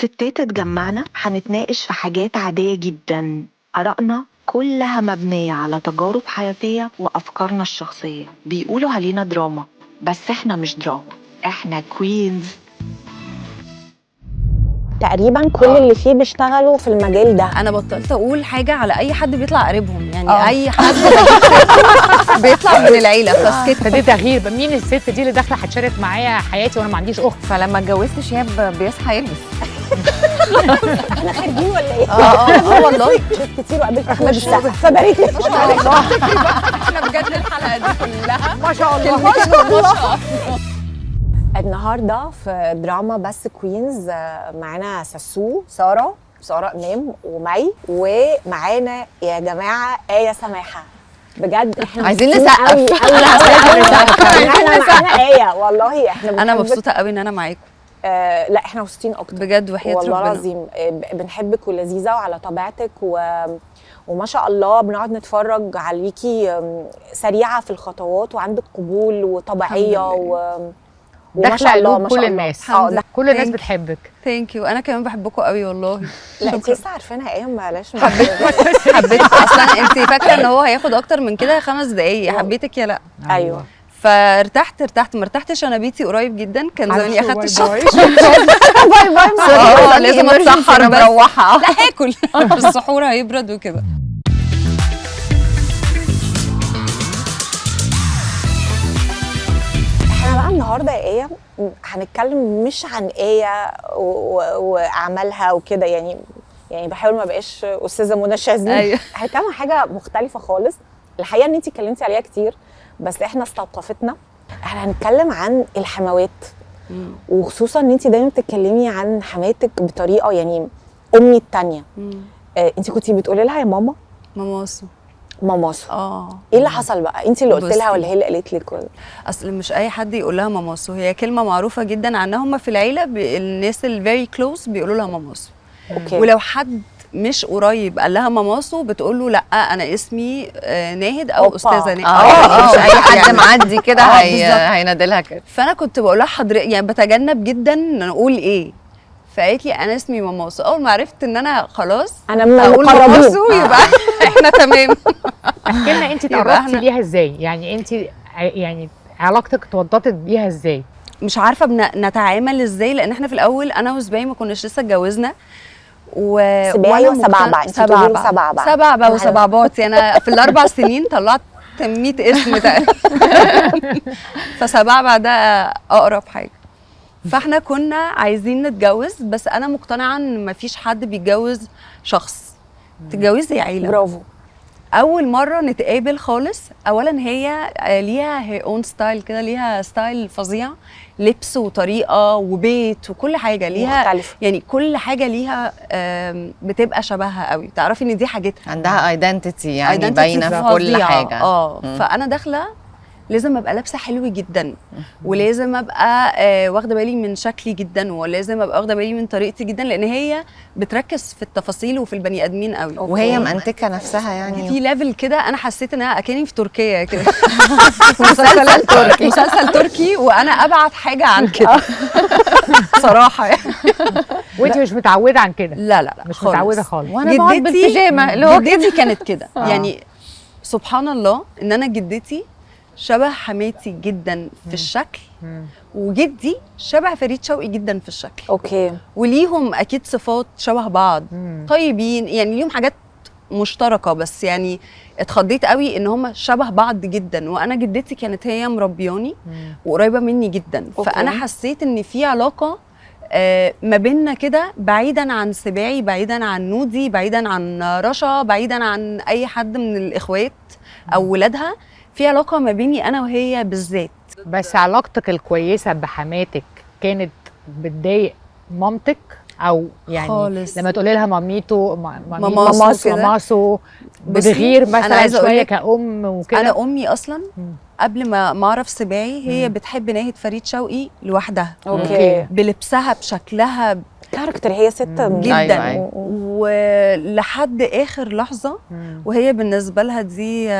ستات اتجمعنا هنتناقش في حاجات عادية جدا. آرائنا كلها مبنية على تجارب حياتية وأفكارنا الشخصية. بيقولوا علينا دراما، بس احنا مش دراما، احنا كوينز. تقريبا كل اللي فيه بيشتغلوا في المجال ده. انا بطلت اقول حاجه على اي حد بيطلع قريبهم، يعني اي حد بجيب سيرته بيطلع من العيله فسكت. فدي تغيير بقى، مين الست دي اللي داخله هتشارك معايا حياتي وانا ما عنديش اخت؟ فلما اتجوزت شهاب بيصحى يلبس. احنا خارجين ولا ايه؟ والله شفت كتير وقابلت احمد السقا فبارك لي ما شاء الله. احنا بجد الحلقه دي كلها ما شاء الله ما شاء الله. النهارده في دراما بس كوينز معانا ساره امام ومي، ومعانا يا جماعه آية سماحه. بجد احنا عايزين مبسوطين نسقف. قوي احنا معانا آية، والله احنا انا بنحبك. مبسوطه قوي ان انا معاكم لا احنا مبسوطين اكتر بجد وحياه والله ربنا. العظيم. بنحبك ولذيذه وعلى طبيعتك وما شاء الله بنقعد نتفرج عليكي سريعه في الخطوات وعندك قبول وطبيعيه وما شاء الله ما شاء كل الله. الناس كل الناس بتحبك. ثانك يو. انا كمان بحبكم قوي والله. لا انت لسه عارفانا ايه؟ معلش حبيتك اصلا. انت فاكره ان هو هياخد اكتر من كده 5 دقايق؟ حبيتك يا لا. ايوه فارتحت ما ارتحتش. انا بيتي قريب جدا، كان زماني اخدت الشط. باي باي لازم اتسحر بس مروحه. لا هاكل السحور هيبرد وكده. احنا بقى النهارده يا آية هنتكلم مش عن آية واعمالها وكده، يعني بحاول ما بقاش استاذه منى الشاذلي. أيوة. هنتكلم عن حاجه مختلفه خالص. الحقيقه ان انت اتكلمتي عليها كتير بس احنا استوقفتنا. احنا هنتكلم عن الحموات، وخصوصا ان انت دايما بتتكلمي عن حماتك بطريقه يعني امي التانية. انت كنتي بتقولي لها يا ماما ماماسو. ماماسو. ايه اللي حصل بقى؟ انت اللي قلت لها ولا هي اللي قالت لك؟ اصل مش اي حد يقول لها ماماسو، هي كلمه معروفه جدا عنها. هم في العيله الناس الفيري كلوز بيقولوا لها ماماسو. اوكي. ولو حد مش قريب قال لها ماماسو بتقول له لا انا اسمي ناهد او استاذه ناهد. مش اي حد يعني معدي كده بالظبط. هينادلها كده. فانا كنت بقول لها حضرتك، يعني بتجنب جدا نقول ايه. فقالت لي انا اسمي ماماسو. اول ما عرفت ان انا خلاص انا من اقول المقربين ماماسو يبقى احنا تمام. احكي لنا انت اتعرفتي ليها ازاي؟ يعني انت يعني علاقتك اتوضطت بيها ازاي؟ مش عارفه نتعامل ازاي، لان احنا في الاول انا وزباي ما كناش لسه اتجوزنا. سباعي وسبعبع. سبعبع وسبعباطي. انا في ال4 سنين طلعت 100 اسم تقريبا. فسبعبع ده اقرب حاجه. فاحنا كنا عايزين نتجوز، بس انا مقتنعه ان مفيش حد بيتجوز شخص، تتجوزي عيله. برافو. اول مره نتقابل خالص، اولا هي ليها هي اون ستايل كده، ليها ستايل فظيع، لبس وطريقه وبيت وكل حاجه ليها مختلفة. يعني كل حاجه ليها بتبقى شبهها قوي. تعرفي ان دي حاجتها، عندها ايدنتيتي يعني identity باينه في كل فظيعة. حاجه. فانا داخله لازم ابقى لابسه حلو جدا، ولازم ابقى واخده بالي من شكلي جدا، ولازم ابقى واخده بالي من طريقتي جدا، لان هي بتركز في التفاصيل وفي البني ادمين قوي. وهي مأنتكه نفسها يعني في ليفل كده انا حسيت ان انا اكاني في تركيا كده. مسلسل تركي وانا ابعد حاجه عن كده صراحه يعني. وانت مش متعوده عن كده؟ لا مش متعوده خالص. وانا بقعد بالبيجامه اللي هو جدتي كانت كده. يعني سبحان الله ان انا جدتي شبه حماتي جدا في الشكل، وجدي شبه فريد شوقي جدا في الشكل. اوكي. وليهم اكيد صفات شبه بعض، طيبين يعني، ليهم حاجات مشتركه، بس يعني اتخضيت قوي ان هم شبه بعض جدا. وانا جدتي كانت هي مربياني وقريبه مني جدا. فانا حسيت ان في علاقه ما بيننا كده، بعيدا عن سباعي، بعيدا عن نودي، بعيدا عن رشا، بعيدا عن اي حد من الاخوات او ولادها، في علاقه ما بيني انا وهي بالذات. بس علاقتك الكويسه بحماتك كانت بتضايق مامتك او يعني خالص. لما تقولي لها ماميتو ماماسو بتغير مثلا شويه لك كأم وكده؟ انا امي اصلا قبل ما اعرف سباعي هي بتحب ناهد فريد شوقي لوحدها. اوكي. بلبسها بشكلها كاركتر، هي ست جدا. أيوة. ولحد اخر لحظه وهي بالنسبه لها دي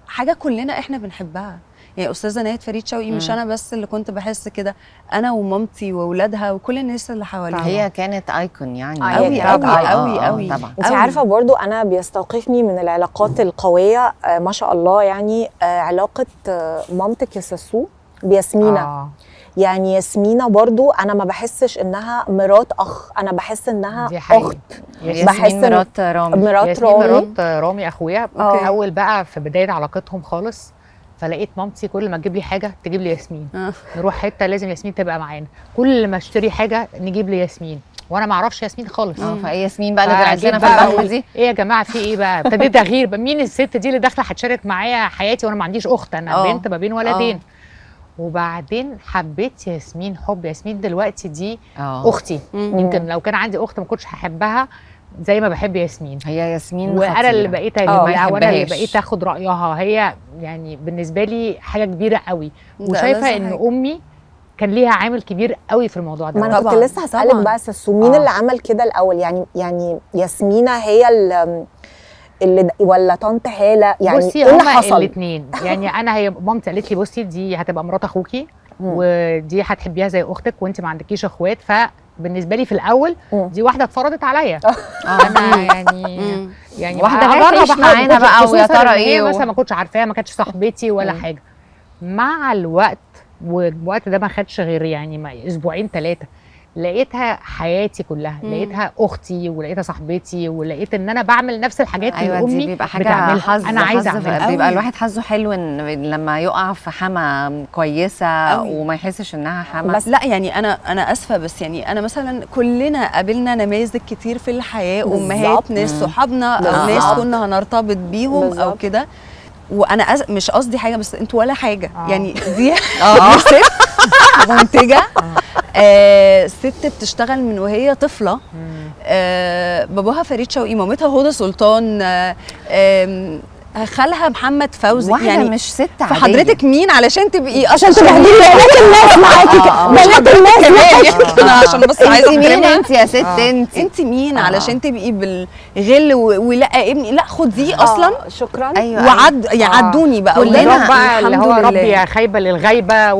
حاجه كلنا احنا بنحبها. يعني استاذه ناهد فريد شوقي مش انا بس اللي كنت بحس كده، انا ومامتي واولادها وكل الناس اللي حواليها. هي كانت ايكون يعني قوي قوي قوي قوي طبعا. انت عارفه برضو انا بيستوقفني من العلاقات القويه ما شاء الله يعني علاقه مامتك يا ساسو بياسمينه. يعني ياسمينه برضو انا ما بحسش انها مرات اخ، انا بحس انها اخت. ياسمين مرات رامي. مرات رامي. مرات رامي اخويا. اول بقى في بدايه علاقتهم خالص، فلقيت مامتي كل ما تجيب لي حاجه تجيب لي ياسمين. نروح حته لازم ياسمين تبقى معانا، كل ما اشتري حاجه نجيب لي ياسمين، وانا ما اعرفش ياسمين خالص. فايه ياسمين بقى اللي طلعت لنا في البحر دي؟ ايه يا جماعه في ايه بقى؟ ابتديت اغير مين الست دي اللي داخله هتشارك معايا حياتي وانا ما عنديش اخت، انا بنت ما بين ولدين. وبعدين حبيت ياسمين حب. ياسمين دلوقتي دي اختي. يمكن لو كان عندي اخت ما كنتش هحبها زي ما بحب ياسمين. هي ياسمين وانا اللي بقيت اجيبها وانا اللي بقيت اخد رايها. هي يعني بالنسبه لي حاجه كبيره قوي، وشايفه ان امي كان ليها عامل كبير قوي في الموضوع ده. ما انا كنت لسه هسالك بقى ساسو مين اللي عمل كده الاول؟ يعني ياسمينه هي اللي ولا طنط هاله؟ يعني بصي ايه اللي هما حصل؟ الاثنين. يعني انا هي مامتي قالت لي بصي دي هتبقى مرات اخوكي ودي هتحبيها زي اختك وانت ما عندكيش اخوات. فبالنسبه لي في الاول دي واحده اتفرضت عليا. انا يعني واحده هتعيش معانا بقى ويا ترى ايه. مثلا ما كنتش عارفاها، ما كانتش صاحبتي ولا حاجه. مع الوقت، والوقت ده ما خدش غير يعني اسبوعين 3، لقيتها حياتي كلها. لقيتها اختي ولقيتها صاحبتي، ولقيت ان انا بعمل نفس الحاجات اللي امي بيبقى حاجه بتعملها. انا عايزه اعملها. بيبقى الواحد حظه حلو ان لما يقع في حما كويسه وما يحسش انها حما. بس لا يعني انا اسفه، بس يعني انا مثلا كلنا قابلنا نماذج كتير في الحياه، امهات ناس صحابنا او ناس كنا هنرتبط بيهم او كده. وانا مش قصدي حاجه، بس انتوا ولا حاجه. يعني دي ست منتجه، ست بتشتغل من وهي طفله. باباها فريد شوقي، مامتها هدى سلطان، خالها محمد فوزي. يعني مش ست عاديه. فحضرتك مين علشان تبقي عشان تبهدلي بنات الناس معاكي؟ بنات الناس معاكي. انا عشان بس عايزه انت مين انت يا ست؟ انت مين علشان تبقي بالغل ولا ابني؟ لا خديه اصلا. شكرا. ايوه يعدوني بقى كلنا بقى اللي هو ربي يا خايبه للغيبه.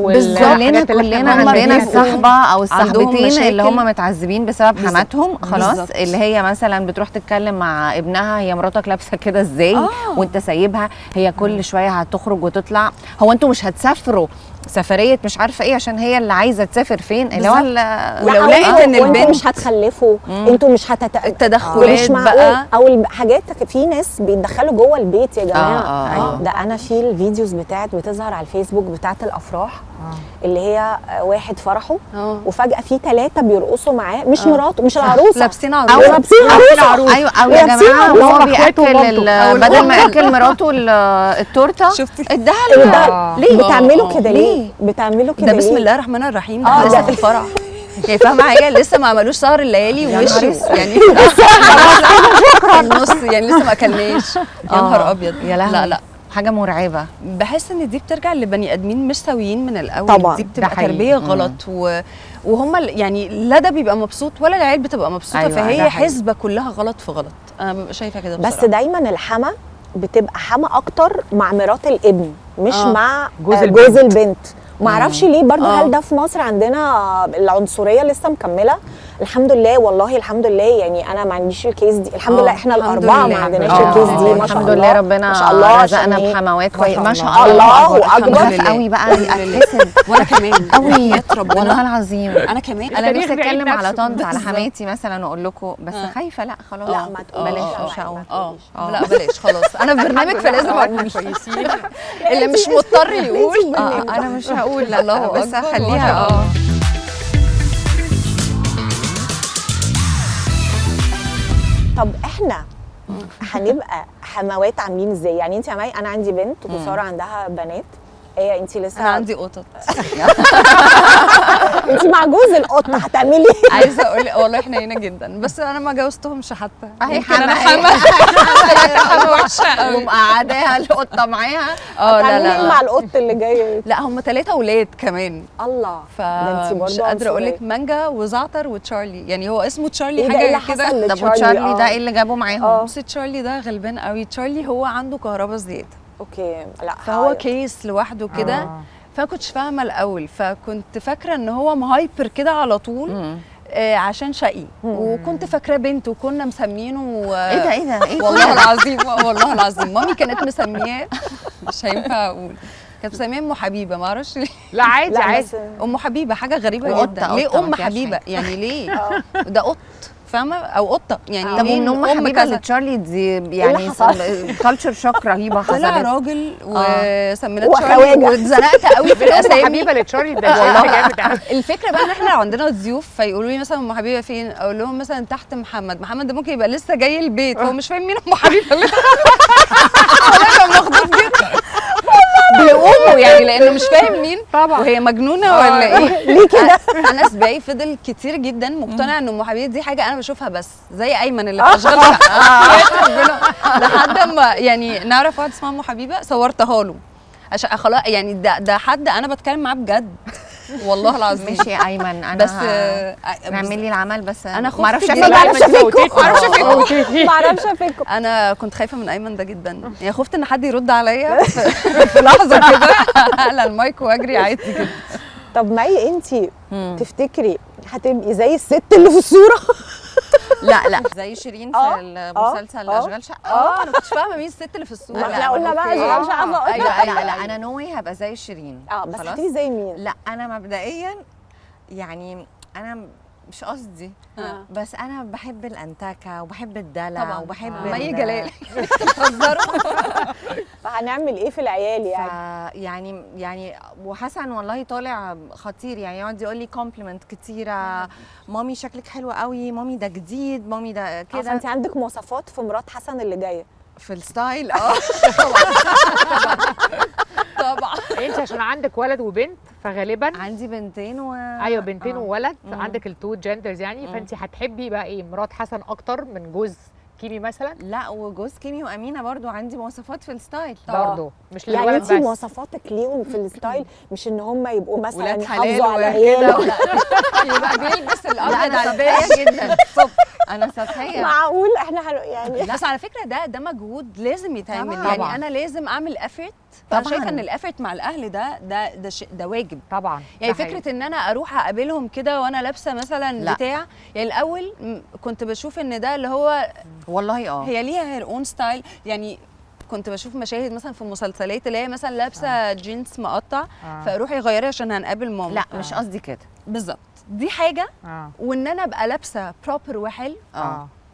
كلنا عندنا الصحبه او الصحبتين اللي هم متعذبين بسبب حماتهم خلاص. اللي هي مثلا بتروح تتكلم مع ابنها، هي مراتك لابسه كده ازاي وانت سايبها؟ هي كل شويه هتخرج وتطلع. هو انتوا مش هتسافروا سفريه مش عارفه ايه عشان هي اللي عايزه تسافر فين؟ اللي هو ولو لقيت ان البنت مش هتخلفوا، انتوا مش التدخلات بقى او الحاجات. في ناس بيتدخلوا جوه البيت يا جماعه. ده انا في الفيديوز بتظهر على الفيسبوك بتاعت الافراح اللي هي واحد فرحه وفجاه في 3 بيرقصوا معاه، مش مراته مش العروسه، لابسين عروسه. ايوه او يا جماعه هو بياكل بدل ما ياكل مراته التورته اداها. ليه بتعملوا كده؟ ليه بتعملوا كده؟ ده بسم الله الرحمن الرحيم. ده لسه في الفرح. يعني فاهمه حاجه؟ لسه ما عملوش سهر الليالي ووشه يعني شكرا النص يعني لسه ما اكلناش. يا نهار ابيض. لا حاجه مرعبه. بحس ان دي بترجع لبني ادمين مش سويين من الاول. طبعا دي بتبقى تربيه غلط وهم يعني لا ده بيبقى مبسوط ولا العيال بتبقى مبسوطه. أيوة فهي حسبه كلها غلط في غلط. انا ببقى شايفه كده بصراحه. بس دايما الحما بتبقى حما اكتر مع مرات الابن مش مع جوز البنت. معرفش ليه برضو. هل ده في مصر عندنا العنصريه لسه مكمله؟ الحمد لله والله الحمد لله. يعني انا ما عنديش الكيس دي الحمد لله. احنا الاربعه ما عندناش الكيس دي ما شاء الله. الحمد لله ربنا ما شاء الله رزقنا بحموات كويس ما شاء الله اكبر قوي بقى. اتحسد وانا كمان قوي والله العظيم. انا كمان انا نفسي اتكلم على طنط على حماتي مثلا واقول لكم بس خايفه. لا خلاص لا ما تقوليش. مش هقول. لا بلاش خلاص. انا في برنامج فلازم اقول كويسين. اللي مش مضطر يقول انا مش هقول. لا الله بس هخليها. طب احنا هنبقى حموات عاملين ازاي؟ يعني انت يا مي انا عندي بنت وساره عندها بنات. ايه انت لسه؟ انا عندي قطط. انت مع جوز القطه هتعملي ايه؟ عايزه اقول والله احنا هنا جدا بس انا ما جوزتهمش حتى. اهي حما ومقعداها القطه معاها. لا مع القط اللي جاي. لا هم 3 اولاد كمان. الله. ده انت مش قادره اقول لك مانجا وزعتر وتشارلي. يعني هو اسمه تشارلي حاجه كده. طب وتشارلي ده ايه اللي جابه معاهم؟ بس تشارلي ده غلبان قوي. تشارلي هو عنده كهرباء زياده اوكي لا فهو كيس لوحده كده. فما كنتش فاهمه الاول، فكنت فاكره ان هو مهايبر كده على طول عشان شقي، وكنت فاكراه بنت، وكنا مسمينه ايه ده ايه والله العظيم والله العظيم مامي كانت مسمياه، مش هينفع اقول، كانت مسمياه ام حبيبه، ما اعرفش ليه. لا عادي لا عادي. بس ام حبيبه حاجه غريبه وقطة، جدا، قطة ليه ام ما فيهاش حبيبه حاجة. يعني ليه؟ ده قط فاهمه، او قطه يعني. طب ليه ومن ام حبيبه كذا؟ لتشارلي دي اللي يعني حصل؟ كلتشر شوك رهيبه طلع حصلت. راجل وسميناه وخواجة. تشارلي، واتزنقت قوي في ام الاسامي. حبيبه لتشارلي ده شيء جامد قوي. الفكره بقى ان احنا لو عندنا ضيوف فيقولوا لي مثلا ام حبيبه فين، اقول لهم مثلا تحت محمد ده ممكن يبقى لسه جاي البيت، فهو مش فاهم مين ام حبيبه اللي والله كان مخضوض جدا بيقوموا يعني، لانه مش فاهم مين طبعا. وهي مجنونه ولا ايه. ليه كده؟ انا سباقي فضل كتير جدا مقتنع ان ام حبيبه دي حاجه انا بشوفها بس، زي ايمن اللي في اشغال شقه ربنا، لحد ما يعني نعرف واحده اسمها ام حبيبه صورتها له عشان خلاص يعني ده حد انا بتكلم معاه بجد والله العظيم. ماشي يا ايمن، انا بس نعمل لي العمل، بس أنا خفت ما اعرفش جداً. ما اعرفش افكه ما اعرفش افكه. ما اعرفش افكه. انا كنت خايفه من ايمن ده جدا، يعني خفت ان حد يرد عليا في لحظه كده اقلع المايك واجري عادي كده. طب مي انت تفتكري هتبقي زي الست اللي في الصوره؟ لا زي شيرين في المسلسل اشغال شقه. انا كنتش فاهمه مين الست اللي في الصوره. ما احنا قلنا بقى اشغال شقه فقلنا لا انا نوي هبقى زي شيرين. بس خلاص؟ هتبقي زي مين؟ لا انا مبدئيا يعني انا مش قصدي، بس انا بحب الانتكه وبحب الدلع طبعا وبحب مي جلال بتهزروا. فهنعمل ايه في العيال يعني؟ يعني وحسن والله طالع خطير، يعني يقعد يقول لي كومبلمنت كتيره، مامي شكلك حلو قوي، مامي ده جديد، مامي ده كده. انت عندك مواصفات في مرات حسن اللي جايه في الستايل طبعا انت عشان عندك ولد وبنت فغالبا عندي بنتين ايوه بنتين وولد، عندك التو جندرز يعني، فانت هتحبي بقى ايه، مرات حسن اكتر من جوز كيمي مثلا؟ لا وجوز كيمي وامينه برضو عندي مواصفات في الستايل برضه مش يعني للولد انت بس. مواصفاتك ليهم في الستايل مش ان هم يبقوا مثلا ولاد يحافظوا على حلال عياله؟ يبقى بيلبس لا الابيض انا على سطحيه جدا انا سطحيه. معقول احنا يعني بس على فكره ده مجهود لازم يتعمل. طبعاً. يعني انا لازم اعمل افورت. انا شايفه ان الافورت مع الاهل ده واجب طبعا يعني. ده حقيقي. فكره ان انا اروح اقابلهم كده وانا لابسه مثلا لا. بتاع، يعني الاول كنت بشوف ان ده اللي هو والله هي ليها هير اون ستايل يعني. كنت بشوف مشاهد مثلا في مسلسلات اللي هي مثلا لابسه جينز مقطع فاروح يغيرها عشان هنقابل ماما. لا مش قصدي كده بالظبط، دي حاجه. وان انا ابقى لابسه بروبر وحلو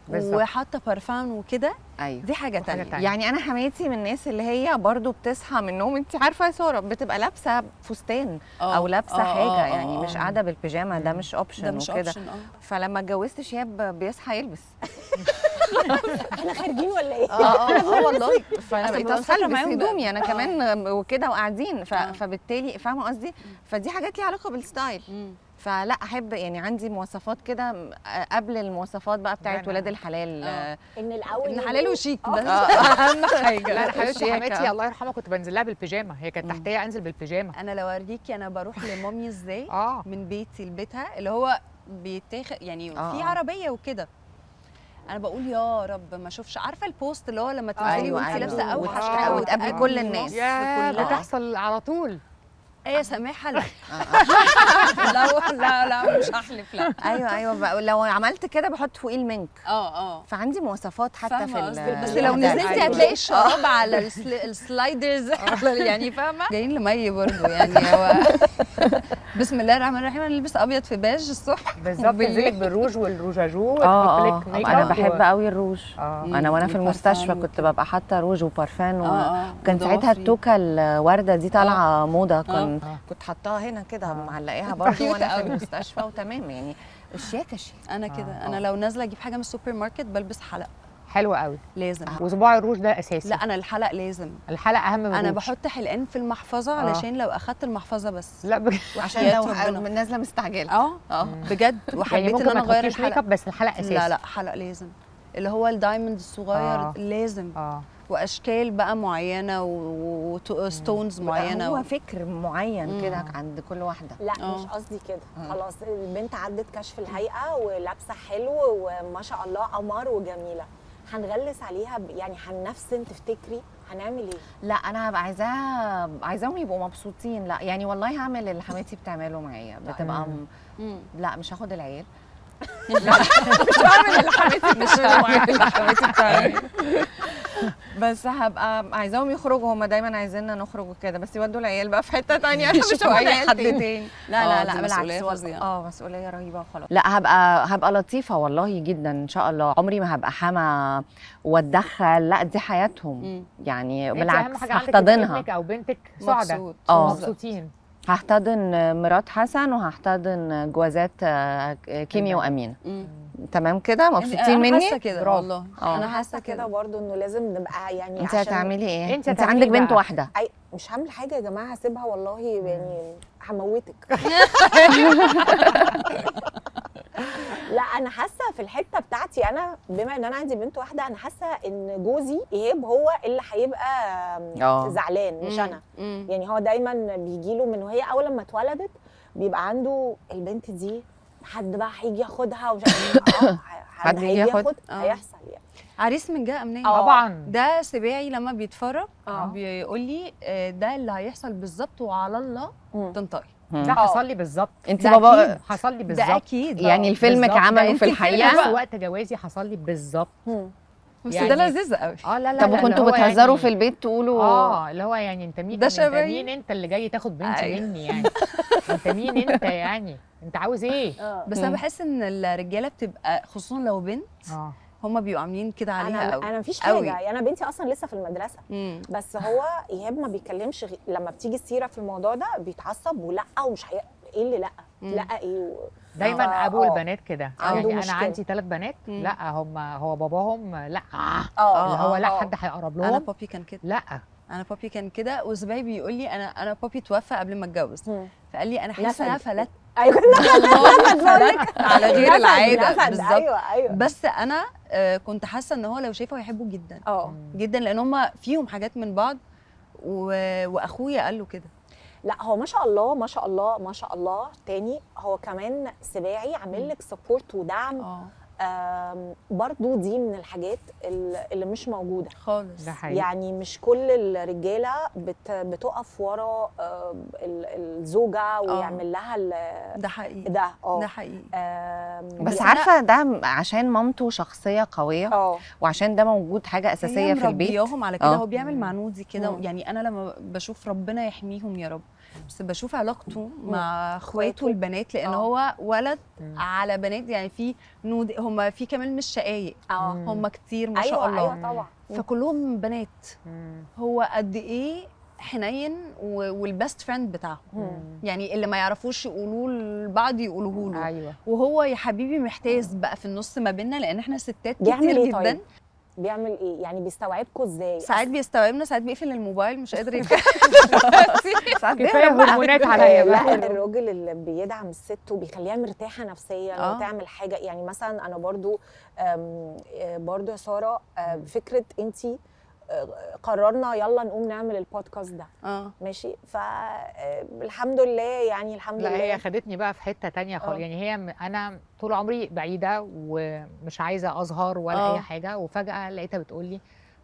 وحاطه بارفان وكده، ايوه دي حاجه تانية. يعني انا حماتي من الناس اللي هي برضو بتصحى من النوم، انت عارفه يا ساره بتبقى لابسه فستان او لابسه حاجه يعني مش قاعده بالبيجامه، ده مش اوبشن وكده. فلما اتجوزت شهاب بيصحى يلبس. احنا خارجين ولا ايه؟ والله فانا بقيت اصحى البس معاهم هدومي انا كمان وكده وقاعدين فبالتالي فاهمه قصدي، فدي حاجات ليها علاقه بالستايل. فلا احب يعني عندي مواصفات كده قبل المواصفات بقى بتاعت ولاد الحلال. ان الاول ابن حلال وشيك ده اهم حاجه. لا انا حبيبتي حماتي الله يرحمها كنت بنزل لها بالبيجامه، هي كانت تحتيه انزل بالبيجامه. انا لو اوريكي انا بروح لمامي ازاي من بيتي لبيتها اللي هو بيتاخد يعني في عربيه وكده، انا بقول يا رب ما اشوفش، عارفه البوست اللي هو لما تنزلي وانت لابسه اوحش حاجه وتقابلي كل الناس بتحصل على طول. ايه يا سماحه لا لا مش هحلف لا. ايوه لو عملت كده بحط فوقيه المنك. فعندي مواصفات حتى في بس لو نزلتي هتلاقي الشراب على السلايدرز يعني فاهمه. جايين لمي برضه يعني هو بسم الله الرحمن الرحيم. انا لبس ابيض في بيج الصبح بالظبط، نزلك بالروج والروجاجو انا بحب قوي الروج. انا وانا في المستشفى كنت ببقى حاطه روج وبارفان وكان ساعتها التوكه الورده دي طالعه موضه، كنت حطاها هنا كده معلقاها برضه وانا في المستشفى وتمام يعني الشياكه شيك. انا كده انا لو نازله اجيب حاجه من السوبر ماركت بلبس حلق حلو قوي لازم. وصباع الروج ده اساسي. لا انا الحلق لازم، الحلق اهم من انا بحط حلقان في المحفظه علشان لو اخدت المحفظه بس. لا عشان لو نازله مستعجله. بجد وحبيت ان انا اغير الحلق. ميك اب بس الحلق اساسي. لا حلق لازم، اللي هو الدايموند الصغير لازم. واشكال بقى معينه وستونز معينه هو فكر معين كده عند كل واحده. لا مش قصدي كده. خلاص البنت عدت كشف الهيئه ولابسه حلو وما شاء الله قمر وجميله، هنغلس عليها يعني هننفسن، تفتكري هنعمل ايه؟ لا انا هبقى عايزاهم يبقوا مبسوطين. لا يعني والله هعمل اللي حماتي بتعمله معايا، بتبقى لا مش هاخد العيال. لا مش هعمل اللي حماتي بتعمله، بس هبقى عايزاهم يخرجوا. هم دايما عايزيننا نخرج وكده، بس يودوا العيال بقى في حته ثانيه، مش اي حد تاني. لا بالعكس، مسؤوليه رهيبه وخلاص. لا هبقى لطيفه والله جدا ان شاء الله. عمري ما هبقى حما واتدخل، لا دي حياتهم يعني، بالعكس هحتضنها. ابنك او بنتك سعداء مبسوطين. هحتضن مرات حسن وهحتضن جوازات كيمي وامين. تمام كده، مبسوطين مني؟ انا حاسه كده والله. انا حاسه كده برضو انه لازم نبقى يعني. انت هتعملي ايه؟ انت عندك بنت واحده. مش هعمل حاجه يا جماعه، هسيبها والله يعني هموتك. لا انا حاسه في الحته بتاعتي انا، بما ان انا عندي بنت واحده، انا حاسه ان جوزي ايهاب هو اللي هيبقى زعلان مش انا. يعني هو دايما بيجي له من وهي اول لما اتولدت بيبقى عنده البنت دي حد بقى هيجي ياخدها ومش حد هيجي ياخد هيحصل يعني عريس من جهه امنيه. طبعا ده سباعي لما بيتفرج بيقول لي ده اللي هيحصل بالظبط، وعلى الله تنطقي. ده حصل لي بالظبط. انت بابا حصل لي بالظبط. ده اكيد يعني الفيلم عمله في الحقيقه. في وقت جوازي حصل لي بالظبط. بس يعني ده لذيذ قوي. لا طب وكنتوا بتهزروا يعني في البيت تقولوا اللي هو يعني انت مين؟ ده انت مين انت اللي جاي تاخد بنتي مني يعني؟ انت مين انت يعني؟ انت عاوز ايه؟ بس انا بحس ان الرجاله بتبقى خصوصا لو بنت هم بيبقوا عاملين كده عليها قوي. انا مفيش حاجه يعني، انا بنتي اصلا لسه في المدرسه. بس هو ايهاب ما بيتكلمش لما بتيجي السيره في الموضوع ده بيتعصب ولا ومش ايه اللي لا ايه دايما ابو البنات كده يعني. انا عندي 3 بنات لا هو باباهم لا اللي هو لا حد هيقرب لهم. انا بابي كان كده. لا انا بابي كان كده، وزباي بيقول لي انا بابي توفى قبل ما اتجوز، فقال لي انا حاسه انا فلت. ايوه فلت على غير العاده بالظبط. ايوه بس انا كنت حاسه ان هو لو شايفه هيحبه جدا جدا، لان هم فيهم حاجات من بعض، واخويا قال له كده. لا هو ما شاء الله ما شاء الله ما شاء الله. تاني هو كمان سباعي عامل لك سبورت ودعم. برضو دي من الحاجات اللي مش موجوده خالص. يعني مش كل الرجاله بتقف ورا الزوجه ويعمل لها ده حقيقي. ده حقيقي. بس عارفه ده عشان مامته شخصيه قويه وعشان ده موجود حاجه اساسيه في البيت. مربياهم على كده. هو بيعمل مع نودي كده يعني. انا لما بشوف ربنا يحميهم يا رب، بس بشوف علاقته مع اخواته البنات، لان هو ولد على بنات يعني. في نودي هم في كمان مش شقايق، هم كتير ما شاء الله. ايوه طبعا. فكلهم بنات. هو قد ايه حنين والبست فريند بتاعهم يعني، اللي ما يعرفوش يقولوه لبعض يقولوه له. ايوه. وهو يا حبيبي محتاج بقى في النص ما بيننا، لان احنا ستات كتير جدا. طيب. بيعمل ايه يعني؟ بيستوعبكم ازاي؟ ساعات بيستوعبنا، ساعات بيقفل الموبايل مش قادر يتكلم. ساعات كفايه هرمونات عليا بقى. لا الراجل اللي بيدعم الست وبيخليها مرتاحه نفسيا وتعمل حاجه يعني. مثلا انا برضو يا ساره فكره انتي قررنا يلا نقوم نعمل البودكاست ده ماشي، فالحمد لله يعني الحمد لله. لا هي خدتني بقى في حته تانية خالص يعني. هي انا طول عمري بعيده ومش عايزه اظهر ولا اي حاجه، وفجاه لقيتها بتقول لي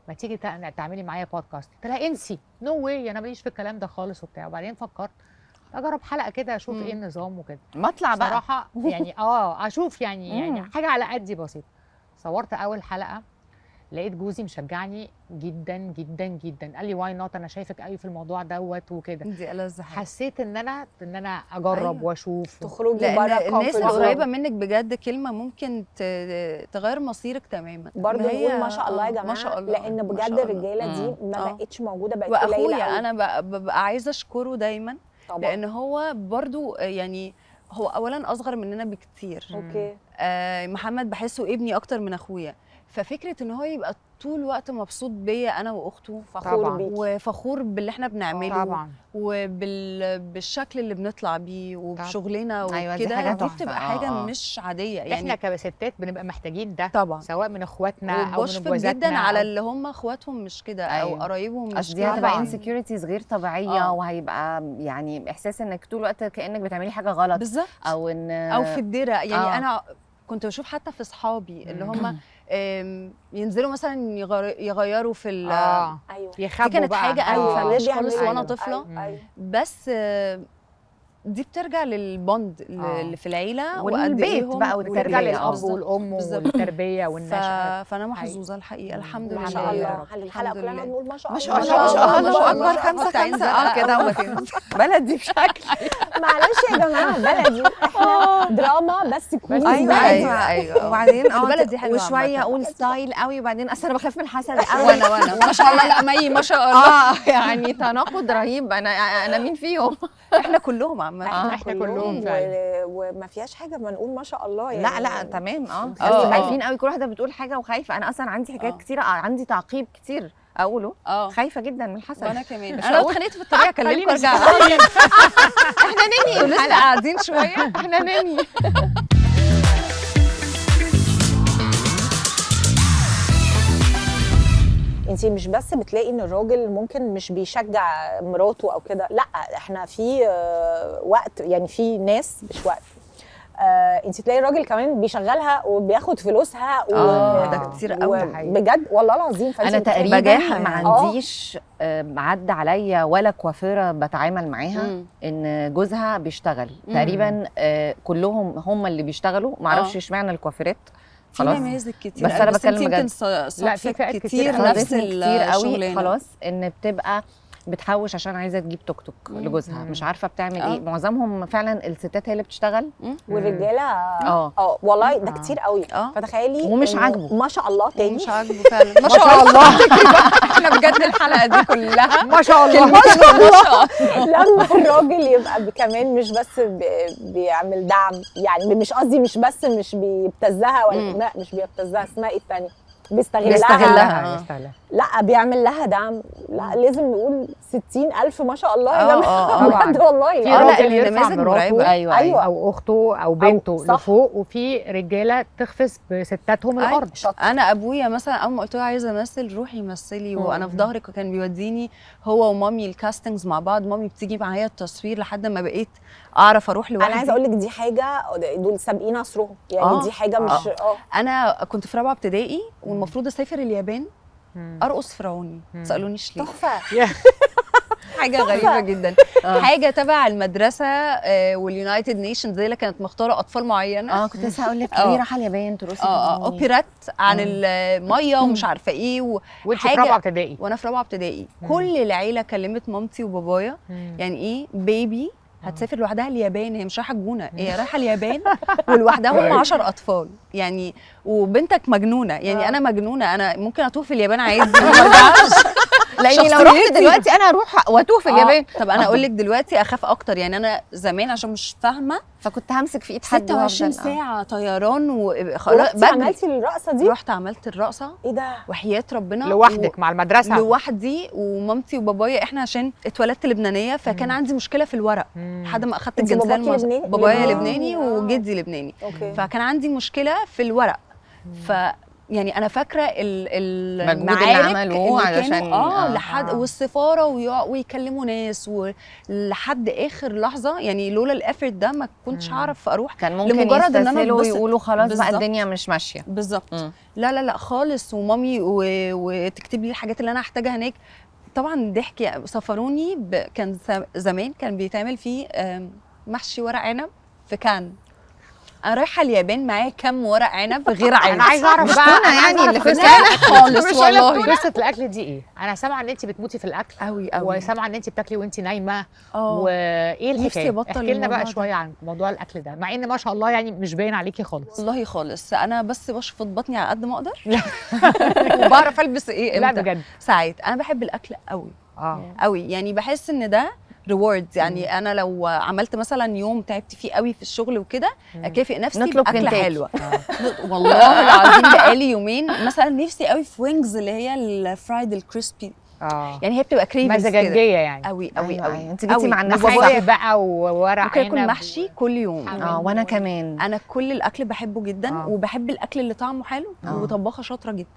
ما تيجي تعملي معايا بودكاست. قلت لها انسي نو واي، انا ماليش في الكلام ده خالص وبتاع. وبعدين فكرت اجرب حلقه كده اشوف ايه النظام وكده. ما اطلع بقى صراحه يعني اشوف يعني حاجه على قدي بسيطه. صورت اول حلقه، لقيت جوزي مشجعني جدا جدا جدا. قال لي واي نوت، انا شايفك قوي في الموضوع دوت وكده. دي ألذ حاجه. حسيت ان انا اجرب واشوف تخرجي بره الناس اللي قريبه منك بجد كلمه ممكن تغير مصيرك تماما. برضه نقول ما شاء الله يا جماعه، ما شاء الله. لان بجد الرجاله دي ما بقتش موجوده، بقت قليله. واخويا انا ببقى عايزه اشكره دايما طبعا. لان هو برضه يعني هو اولا اصغر مننا بكتير. اوكي. محمد بحسه ابني اكتر من اخويا، ففكره ان هو يبقى طول الوقت مبسوط بيا انا واخته، فخور بيكي وفخور باللي احنا بنعمله طبعا، وبالشكل اللي بنطلع بيه وبشغلنا وكده. دي بتبقى حاجه مش عاديه يعني. احنا كستات بنبقى محتاجين ده طبعا، سواء من اخواتنا او من جوازاتنا جدا على اللي هم اخواتهم مش كده او قرايبهم مش كده. دي هتبقى انسكيورتيز غير طبيعيه وهيبقى يعني احساس انك طول الوقت كانك بتعملي حاجه غلط بالظبط، او ان او في الدرة يعني. انا كنت بشوف حتى في اصحابي اللي هم ينزلوا مثلا يغيروا في ايوه دي يخبوا كانت بقى. حاجه انا ما اللي فهمتش خالص بيعملوا. وانا طفله. أيوة. بس دي بترجع للبوند اللي في العيله والبيت هم بقى بترجع والتربية. للاب والام والتربيه والنشأة. فانا محظوظه الحقيقه الحمد لله ما شاء الله. يا رب. الحلقه الحمد كلنا لله. بنقول ما شاء ما الله. شاء الله الله اكبر. حط 5 عين 5 زرقاء كده أول ما بلدي بشكل. معلش يا جماعه بلدي احنا دراما بس كويس. ايوه وبعدين البلد دي حلوة وشويه عامة. اقول ستايل قوي وبعدين اصل انا بخاف من الحسد قوي. وانا ما شاء الله. لا مي ما شاء الله. يعني تناقض رهيب. انا مين فيهم؟ احنا كلهم عامه. احنا كلهم فعلا. وما فيهاش حاجه ما نقول ما شاء الله يعني. لا تمام. بس آه. خايفين قوي، كل واحده بتقول حاجه وخايفه. انا اصلا عندي حاجات كتير، عندي تعقيب كتير اقوله. خايفه جدا من الحسد. وانا كمان مش لو اتخانقت في الطريق اكلمكم ارجع. احنا ننهي لسه قاعدين شويه. احنا ننهي. انت مش بس بتلاقي ان الراجل ممكن مش بيشجع مراته او كده، لا احنا في وقت، يعني في ناس مش وقت، انت تلاقي الراجل كمان بيشغلها وبياخد فلوسها ده كتير قوي بجد والله العظيم. انا تقريبا بجاحة ما عنديش عدى عليا ولا كوافيره بتعامل معاها ان جوزها بيشتغل. تقريبا كلهم هم اللي بيشتغلوا، ما اعرفش اشمعنى الكوافيرات. خلاص في نماذج كتير بس انا بتكلم بجد. لا في فئات كتير نفس كتير قوي. خلاص ان بتبقى بتحوش عشان عايزه تجيب توك توك لجوزها، مش عارفه بتعمل ايه. معظمهم فعلا الستات هي اللي بتشتغل والرجاله والله ده كتير قوي. فتخيلي ومش عاجبه ما شاء الله تاني مش عاجبه فعلا. ما شاء الله. احنا بجد الحلقه دي كلها ما شاء الله. ما شاء الله. لما الراجل يبقى كمان مش بس بيعمل دعم، يعني مش قصدي مش بس مش بيبتزها ولا لا مش بيبتزها، اسمها ايه التانية، بيستغلها. لا بيعمل لها دعم. لا لازم نقول 60,000 ما شاء الله يا جماعه بجد والله. في راجل يرفع مراته أيوة. او اخته او بنته لفوق، وفي رجاله تخفز بستاتهم الارض. انا ابويا مثلا اول ما قلت له عايزه امثل روحي مثلي وانا في ظهرك، وكان بيوديني هو ومامي الكاستنجز مع بعض. مامي بتيجي معايا التصوير لحد ما بقيت اعرف اروح لوحدي. انا عايزه اقول لك دي حاجه دول سابقين عصرهم يعني. دي حاجه مش انا كنت في رابعه ابتدائي والمفروض اسافر اليابان ارقص فرعوني. ما سالونيش ليه. تحفه. حاجه غريبه جدا. حاجه تبع المدرسه واليونايتد نيشنز دي اللي كانت مختاره اطفال معينه. كنت لسه هقول لك ليه رايحه اليابان ترقصي اوبرات عن الميه ومش عارفه ايه وانت في رابعه ابتدائي. وانا في رابعه ابتدائي. كل العيله كلمت مامتي وبابايا يعني ايه بيبي هتسافر لوحدها اليابان، هي مش رايحه الجونه، هي رايحه اليابان ولوحدها هم 10 اطفال يعني، وبنتك مجنونه يعني. انا مجنونه، انا ممكن اتوه في اليابان عادي ما برجعش. لاني لو رحت دلوقتي انا اروح واتوه في اليابان. طب انا اقول لك دلوقتي اخاف اكتر يعني. انا زمان عشان مش فاهمه فكنت همسك في ايد حد 26 ساعه طيران وخلاص. عملتي الرقصه دي؟ رحت عملت الرقصه. ايه ده؟ وحياه ربنا لوحدك مع المدرسه؟ لوحدي. ومامتي وبابايا احنا عشان اتولدت لبنانيه فكان عندي مشكله في الورق لحد ما اخدت الجنسيه. بابايا لبناني وجدي لبناني. فكان عندي مشكله في الورق. يعني انا فاكره المعارك اللي علشان لحد والسفاره ويكلموا ناس ولحد اخر لحظه يعني. لولا الافرت ده ما كنتش هعرف اروح. كان ممكن لمجرد ان انا يقولوا خلاص بقى الدنيا مش ماشيه. بالظبط. لا لا لا خالص. ومامي وتكتب لي الحاجات اللي انا هحتاجها هناك. طبعا ضحك. سفروني كان زمان كان بيتعمل فيه محشي ورق عنب في كان. انا رايحه اليابان معايا كام ورق عنب غير عنب. انا عايزه اعرف بقى يعني اللي في خالص والله. قصه الاكل دي ايه؟ انا سامعه ان انت بتموتي في الاكل قوي قوي، وسامعه ان انت بتاكلي وانت نايمه. وايه الحكايه؟ احكي لنا بقى شويه عن موضوع الاكل ده، مع ان ما شاء الله يعني مش باين عليكي خالص. والله خالص. انا بس بشفط بطني على قد ما اقدر. وبعرف البس ايه امتى. لا بجد ساعات. انا بحب الاكل قوي قوي يعني. بحس ان ده ريوردز يعني. انا لو عملت مثلا يوم تعبت فيه قوي في الشغل وكده اكافئ نفسي باكله حلوه. والله العظيم بقالي يومين مثلا نفسي قوي في وينجز اللي هي الفرايد الكريسبي. يعني هي بتبقى كريمي مزاجيه يعني قوي قوي قوي. انت جيتي مع الناس بقى وورق عنب. ممكن اكل محشي كل يوم. وانا كمان. انا كل الاكل بحبه جدا. وبحب الاكل اللي طعمه حلو. وطباخه شاطره جدا.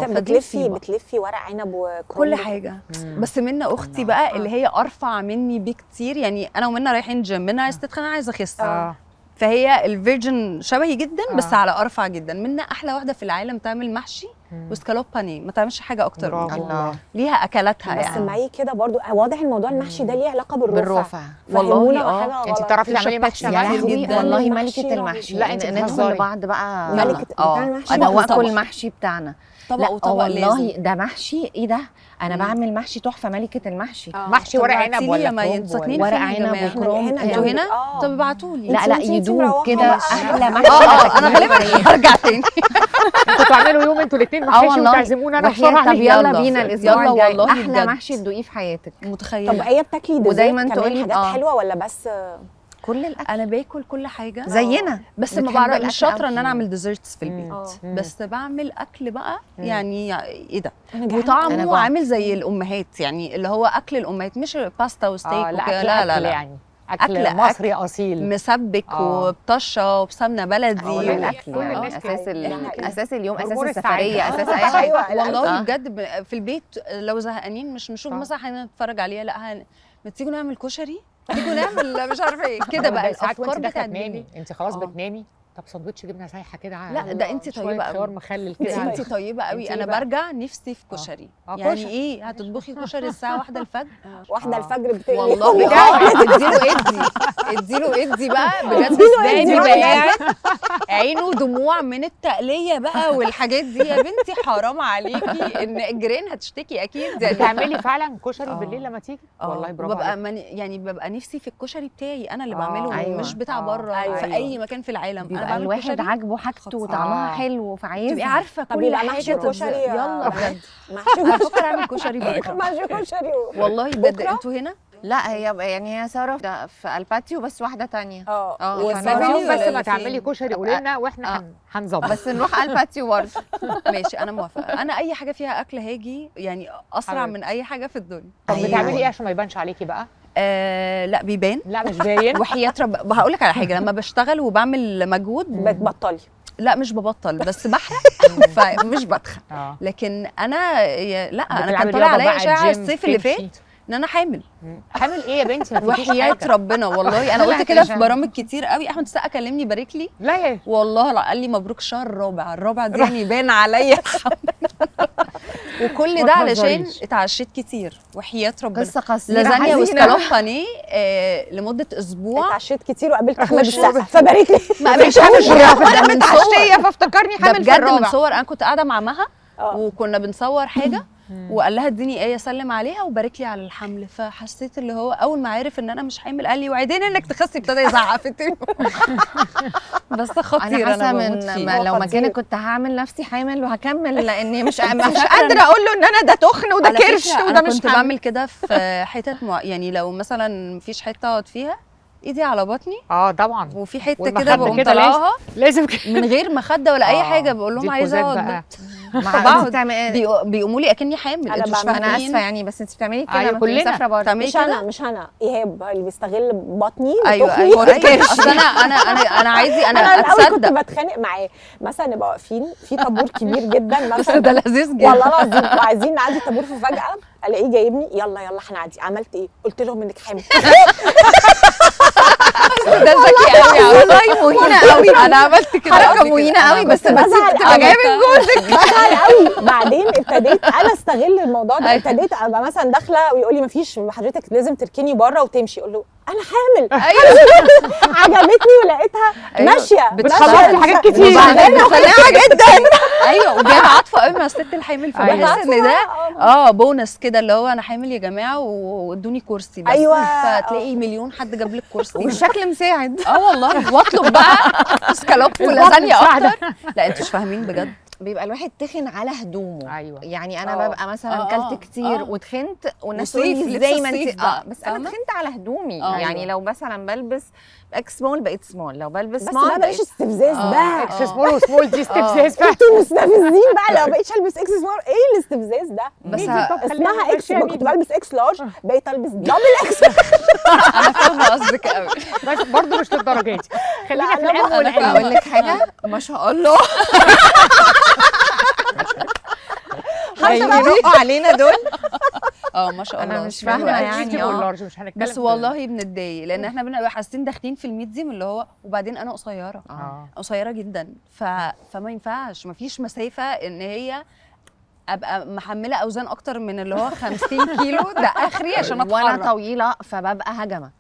بتلفي ورق عنب وكل حاجه. بس منى اختي بقى اللي هي ارفع مني بكتير يعني. انا ومنى رايحين جيم. منى عايزه تتخن، انا عايزه اخس. فهي الفيرجن شبهي جدا بس على ارفع جدا. منا احلى واحده في العالم تعمل محشي وسكالوب بانيه، ما تعملش حاجه اكتر من كده. الله. ليها اكلاتها بس يعني. معي كده برضو واضح الموضوع المحشي ده ليه علاقه بالرفع. والله انت بتعرفي تعملي محشي يا لهوي جدا. والله المحشي ملكه المحشي. لا، انت ندخل بتهزري. لبعض بقى. ملكة بتاع المحشي. ادوقكم المحشي بتاعنا. طبق وطبق والله لازم. ده محشي ايه ده؟ انا بعمل محشي تحفه، ملكه المحشي. محشي ورق عنب ولا كرنب ورق عنب وكرنب. انتوا هنا؟ طب ابعتوا لي. لا انتي يدوب مروحة كده بقى. احلى محشي. انا غالبا هرجع تاني. انتوا تعملوا يوم انتوا الاثنين محشي وتعزمونا انا وحياة. بسرعه طب عليه. يلا بينا الاسبوع يلا الجاي. والله احلى بجد. محشي تدوقيه في حياتك. متخيله. طب هي بتاكلي ديزرت ودايماً كمان تقولي حاجات حلوه ولا بس كل الاكل انا باكل كل حاجه زينا، بس ما بتحب بعرف، الأكل مش شاطره أوي. ان انا اعمل ديزرتس في البيت. مم. بس بعمل اكل بقى يعني ايه ده، أنا جعانة. أنا وطعمه جوعت. عامل زي الامهات، يعني اللي هو اكل الامهات، مش باستا وستيك لا وكده. أكل لا لا أكل لا يعني اكل أكل- مصري اصيل. مسبك وبطشه وبسمنه بلدي والله الاكل كل يعني الناس اساس كده. اساس اليوم، اساس هرمون السفريه، السعادة. اساس اي حاجه. أيوة. والله آه. بجد في البيت لو زهقانين مش نشوف مثلا حاجه نتفرج عليها، لا ما تيجوا نعمل كشري، تيجوا نعمل مش عارفه ايه كده بقى. ساعات الافكار وانت داخله بتاعت تنامي بالليل. انت خلاص بتنامي، طب ساندوتش جبنه سايحه كده لا ده انت شوية طيبه خيار قوي، مخلل ده كده انت طيبه قوي. انتي انا إيه بقى؟ برجع نفسي في كشري. يعني كشري. ايه هتطبخي كشري الساعه 1 الفجر؟ واحده الفجر بتقلي والله اديله ادي بقى بجد. ازاي ادي بيبقى بقى. قاعد عينه دموع من التقليه بقى والحاجات دي. يا بنتي حرام عليكي، ان الجيران هتشتكي اكيد. يعني بتعملي فعلا كشري بالليل لما تيجي؟ والله برافو ببقى عليك. يعني ببقى نفسي في الكشري بتاعي انا اللي بعمله، أيوة. مش بتاع بره أيوة. في اي مكان في العالم. انا بيبقى بعمل الواحد كشري عاجبه حاجته وطعمها حلو فعايز تبقي عارفه طب كل يبقى محشي حاجه كشري يلا بجد محشي انا بفكر اعمل كشري بكره محشي كشري والله بجد. بكرة؟ انتوا هنا لا هي ساره في الباتيو بس واحده تانية. والسفري يوم بس ولا ما اللي تعملي فين؟ كشري قولي لنا واحنا هنظبط. بس نروح الباتيو برضه. ماشي انا موافقه. انا اي حاجه فيها اكل هاجي يعني اسرع حبيبتي. من اي حاجه في الدنيا. طب أيوة. بتعملي ايه عشان ما يبانش عليكي بقى؟ لا بيبان. لا مش باين. وحياه رب هقول لك على حاجه، لما بشتغل وبعمل مجهود بتبطلي. لا مش ببطل بس بحرق فمش بتخن. لكن انا لا انا كان طالع عليا اشاعه الصيف اللي فات ان انا حامل. حامل ايه يا بنتي؟ ما فيكيش وحياه حاجه. ربنا والله انا قلت كده في برامج كتير قوي. احمد السقا كلمني يبارك لي لا يا والله قال لي مبروك الشهر الرابع دي يعني باين عليا وكل ما ده علشان تهزريش. اتعشيت كتير وحياه ربنا. قصه قصيره لازانيا حزينة. وسكالوب بانيه لمده اسبوع. اتعشيت كتير وقابلت احمد السقا فبارك لي. ما قابلتش حامل في الرابع ده من صور، متعشيه فافتكرني ده حامل في بجد من الرابع. صور. انا كنت قاعده مع مها آه. وكنا بنصور حاجه وقال لها اديني ايه اسلم عليها وبارك لي على الحمل. فحسيت اللي هو اول ما عرف ان انا مش حامل قال لي وعديني انك تخسي، ابتدى يزعق في التليفون. بس خطير. انا حاسه بموت من فيه. لو خطير. مكانك كنت هعمل نفسي حامل وهكمل لاني مش قادره اقول له ان انا ده تخن وده على كرش فكرة وده أنا مش كنت حامل. بعمل كده في حتت يعني لو مثلا مفيش حته اقعد فيها ايدي على بطني طبعا وفي حته والمخدة كده بقوم كده طالعاها لازم كده. من غير مخده ولا اي حاجه. بقول لهم دي عايزه كوزات اقعد بقى. فبقعد. بتعمل ايه؟ بيقوموا لي اكني حامل. أنا انتوا مش بعمل- انا فاهمين. اسفه يعني بس انت بتعملي كده أيوة، لما تبقي كلنا. مسافره بره. بتعملي مش انا كده. مش انا ايهاب اللي بيستغل بطني ايوه وتخني. ايوه اصل انا عايزه انا انا الاول كنت اتصدق. بتخانق معاه مثلا نبقى واقفين في طابور كبير جدا بس مثلا ده لذيذ جدا. والله العظيم وعايزين نعدي الطابور ففجاه الاقيه جايبني يلا هنعدي. عملت ايه؟ قلت لهم انك حامل. ده ذكي قوي والله مهينه قوي. انا عملت كده حركه قبل كده. مهينه قوي بس بزعل تبقى قوي. جايه من جوزك. بزعل قوي. بعدين ابتديت انا استغل الموضوع ده. أيوة. ابتديت ابقى مثلا داخله ويقول لي مفيش حضرتك لازم تركني بره وتمشي. اقول له انا حامل. عجبتني ولقيتها أيوة. ماشيه بتخلصي حاجات كتير. وبعدين مقنعه جدا. ايوه وجايبه عاطفه قوي مع الست الحامل. أيوة. فبحس ان ده بونس كده اللي هو انا حامل يا جماعه وادوني كرسي بس. أيوة. فتلاقي مليون حد جاب لك كرسي. والشكل مساعد. والله واطلب بقى سكالوب ولازانيا اكتر. لا انتوا مش فاهمين بجد. بيبقى الواحد تخن على هدومه. أيوة. يعني انا ببقى مثلا كلت كتير وتخنت والناس تقول وصيف، لي لبس ازاي ما الصيف انت بقى، بس انا فاهمة؟ تخنت على هدومي. يعني أيوة. لو مثلا بلبس اكس سمول بقيت سمول، لو بلبس بس سمول بقى بلاش استفزاز بقى. اكس سمول وسمول دي استفزاز فعلا. انتوا مستفزين بقى. لو بقيتش البس اكس سمول ايه الاستفزاز ده؟ بس اسمها اكس. كنت بلبس اكس لارج بقيت البس دبل اكس. انا فاهمه قصدك قوي. بس برضه مش للدرجه دي. خلينا في لا، الام أنا والعلم. اقول لك حاجه ما شاء الله. حتى بقى يروقوا علينا دول. ما شاء الله. انا مش فاهمه يعني مش هنتكلم بس والله بنتضايق لان احنا بنبقى حاسين داخلين في الميديم اللي هو، وبعدين انا قصيره قصيره جدا، فما ينفعش، ما فيش مسافه ان هي ابقى محمله اوزان اكتر من اللي هو 50 كيلو ده اخري عشان اتحرك. وانا طويله فببقى هجمه.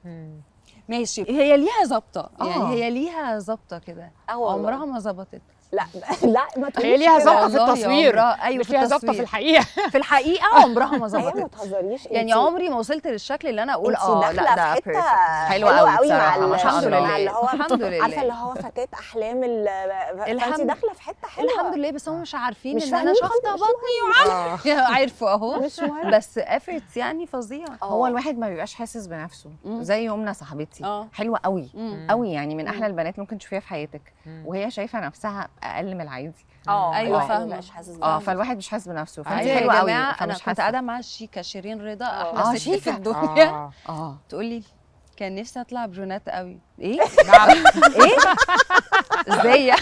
ماشي، هي ليها ظابطه يعني، هي ليها ظابطه كده، عمرها ما ظبطت. لا ما تقوليش هي ليها ظبطه في والله التصوير. ايوه مش ليها ظبطه في الحقيقه. في الحقيقه عمرها ما هي ظبطت. ما تهزريش يعني عمري ما وصلت للشكل اللي انا اقول لا ده في حته perfect. حلوة قوي مع بصراحة، ما شاء الحمد الله. لله. اللي هو الحمد لله. عارفه اللي هو فتاه احلام فانت داخله في حته حلوه. الحمد لله، بس هم مش عارفين مش ان انا فاهمين شفت خالص، بطني عارفوا اهو، مش مهم. بس efforts يعني فظيع. هو الواحد ما بيبقاش حاسس بنفسه زي يمنى صاحبتي، حلوه قوي قوي يعني، من احلى البنات ممكن تشوفيها في حياتك، وهي شايفه نفسها اقل من العادي. ايوه فاهمه. فالواحد مش حاسس بنفسه، فانت أيوة حلوه يا قوي. جماعه، انا كنت قاعده مع الشيكه شيرين رضا، احلى ست في الدنيا، تقول لي كان نفسي اطلع برونات قوي. ايه؟ ايه؟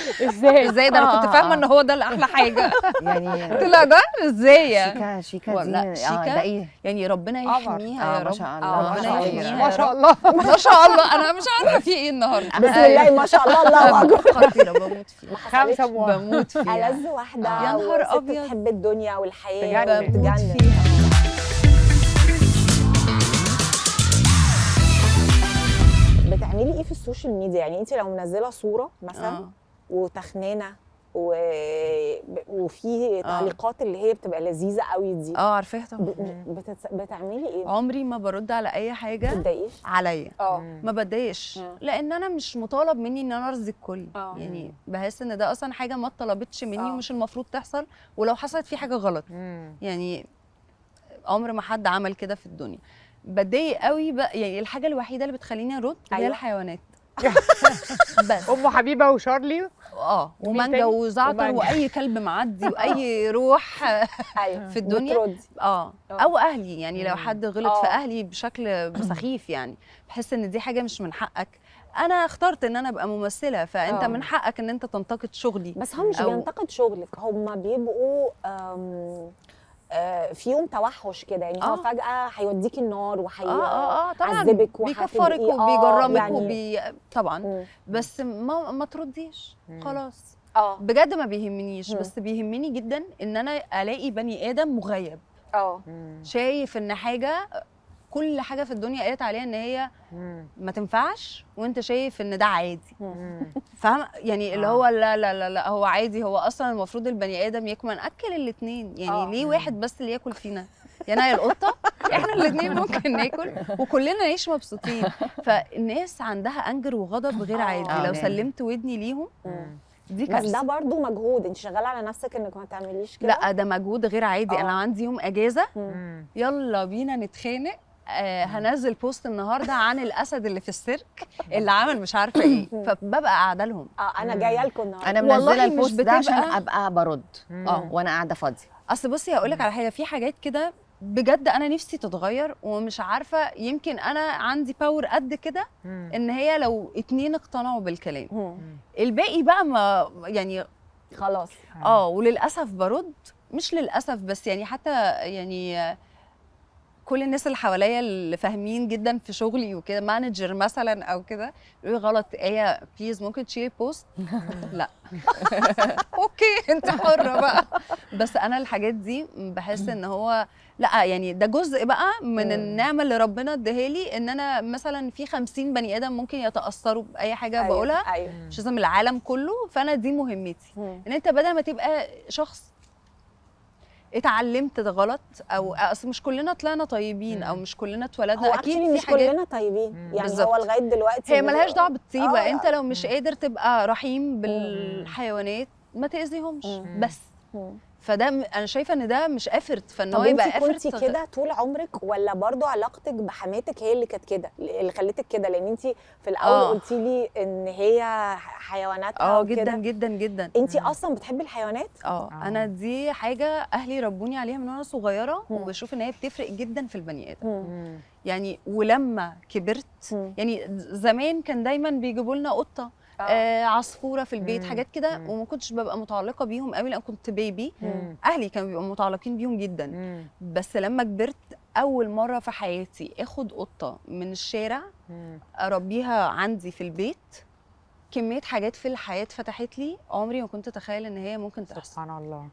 ازاي ده انا كنت فاهمه ان هو ده الاحلى حاجه يعني طلع ده ازاي؟ شيكا دي لا شيكا ده ايه؟ يعني ربنا يحميها يا رب. ما شاء الله، ربنا يحميها ما شاء الله. ما شاء الله. انا مش عارفه في ايه النهارده. بسم الله ما شاء الله، الله اكبر. خطيره، بموت فيها. 5 بموت فيها. ألذ واحده يا نهار وست أبيض. بتحب الدنيا والحياه بجد. بموت بتجنن. فيها. بتعملي ايه في السوشيال ميديا؟ يعني انت لو منزله صوره مثلا وتخنانه وفي تعليقات اللي هي بتبقى لذيذه قوي دي، عارفاها طبعا. بتعملي ايه؟ عمري ما برد على اي حاجه ما بتضايقيش عليا، ما بتضايقش، لان انا مش مطالب مني ان انا ارضي الكل. يعني بحس ان ده اصلا حاجه ما اتطلبتش مني ومش المفروض تحصل، ولو حصلت في حاجه غلط يعني عمر ما حد عمل كده في الدنيا. بتضايق قوي بقى، يعني الحاجه الوحيده اللي بتخليني ارد هي الحيوانات. بس ام حبيبه وشارلي ومانجا وزعتر واي كلب معدي واي روح في الدنيا او اهلي. يعني لو حد غلط في اهلي بشكل سخيف، يعني بحس ان دي حاجه مش من حقك. انا اخترت ان انا ابقى ممثله، فانت من حقك ان انت تنتقد شغلي. بس هم مش بينتقد شغلك، هم بيبقوا فيهم توحش كده، يعني هو فجأة هيوديكي النار وهيعذبك بيكفرك وبيجرمك يعني طبعا بس ما ترديش خلاص. بجد ما بيهمنيش، بس بيهمني جدا ان انا الاقي بني ادم مغيب شايف ان حاجه، كل حاجه في الدنيا قالت عليها ان هي ما تنفعش، وانت شايف ان ده عادي. فاهم يعني اللي هو لا لا لا لا هو عادي، هو اصلا المفروض البني ادم ياكل، ناكل الاثنين يعني. ليه واحد بس اللي ياكل فينا؟ يعني هي القطه احنا الاثنين ممكن ناكل وكلنا نعيش مبسوطين. فالناس عندها انجر وغضب غير عادي. لو سلمت ودني ليهم دي بس ده برضو مجهود. انت شغاله على نفسك انك ما تعمليش كده؟ لا ده مجهود غير عادي. انا عندي يوم اجازه، يلا بينا نتخانق. هنزل بوست النهارده عن الاسد اللي في السيرك اللي عمل مش عارفه ايه، فببقى قاعده لهم. انا جايه لكم النهارده، انا منزله البوست ده عشان ابقى برد وانا قاعده فاضيه. اصل بصي هقول لك على حاجه، في حاجات كده بجد انا نفسي تتغير ومش عارفه، يمكن انا عندي باور قد كده ان هي لو 2 اقتنعوا بالكلام الباقي بقى ما يعني خلاص. وللاسف برد، مش للاسف بس يعني حتى يعني كل الناس اللي حواليا اللي فاهمين جدا في شغلي وكده، مانجر مثلا او كده، يقولوا غلط ايه بليز ممكن تشيلي بوست. لا اوكي انت حره بقى. بس انا الحاجات دي بحس ان هو لا، يعني ده جزء بقى من النعمه اللي ربنا اداها لي، ان انا مثلا في 50 بني ادم ممكن يتاثروا باي حاجه بقولها، مش لازم العالم كله. فانا دي مهمتي، ان انت بدل ما تبقى شخص اتعلمت ده غلط، او اصل مش كلنا طلعنا طيبين او مش كلنا اتولدنا اكيد مش كلنا طيبين يعني بالزبط. هو لغايه دلوقتي هي ملهاش دعوه بالطيبه. انت لو مش قادر تبقى رحيم بالحيوانات ما تاذيهمش بس. فده انا شايفه ان ده مش افرت، فان هو يبقى افرت. كنتي كده طول عمرك ولا برضو علاقتك بحماتك هي اللي كانت كده اللي خلتك كده؟ لان انت في الاول قلتي لي ان هي حيوانات جدا جدا جدا. انت اصلا بتحبي الحيوانات؟ انا دي حاجه اهلي ربوني عليها من وانا صغيره، وبشوف ان هي بتفرق جدا في البني ادم. يعني ولما كبرت يعني زمان كان دايما بيجيبوا لنا قطه عصفوره في البيت، حاجات كده، وما كنتش ببقى متعلقه بيهم قوي لان كنت بيبي. اهلي كانوا بيبقوا متعلقين بيهم جدا. بس لما كبرت اول مره في حياتي اخد قطه من الشارع اربيها عندي في البيت. كميه حاجات في الحياه فتحت لي عمري ما كنت اتخيل ان هي ممكن تحصل. سبحان الله.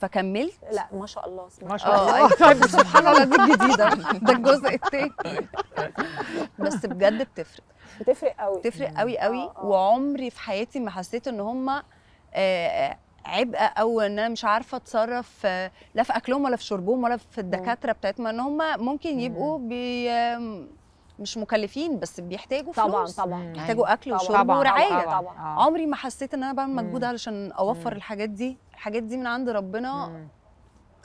فكملت. لا ما شاء الله ما شاء الله. طيب سبحان الله دي الجديده، ده الجزء التاني. بس بجد بتفرق قوي، بتفرق قوي قوي. وعمري في حياتي ما حسيت ان هم عبء او ان انا مش عارفه اتصرف لا في اكلهم ولا في شربهم ولا في الدكاتره بتاعتهم، ان هم ممكن يبقوا مش مكلفين بس بيحتاجوا طبعا فلوس، طبعا بيحتاجوا اكل وشرب طبعاً، ورعايه. طبعا. عمري ما حسيت ان انا بعمل مجهود علشان اوفر الحاجات دي. الحاجات دي من عند ربنا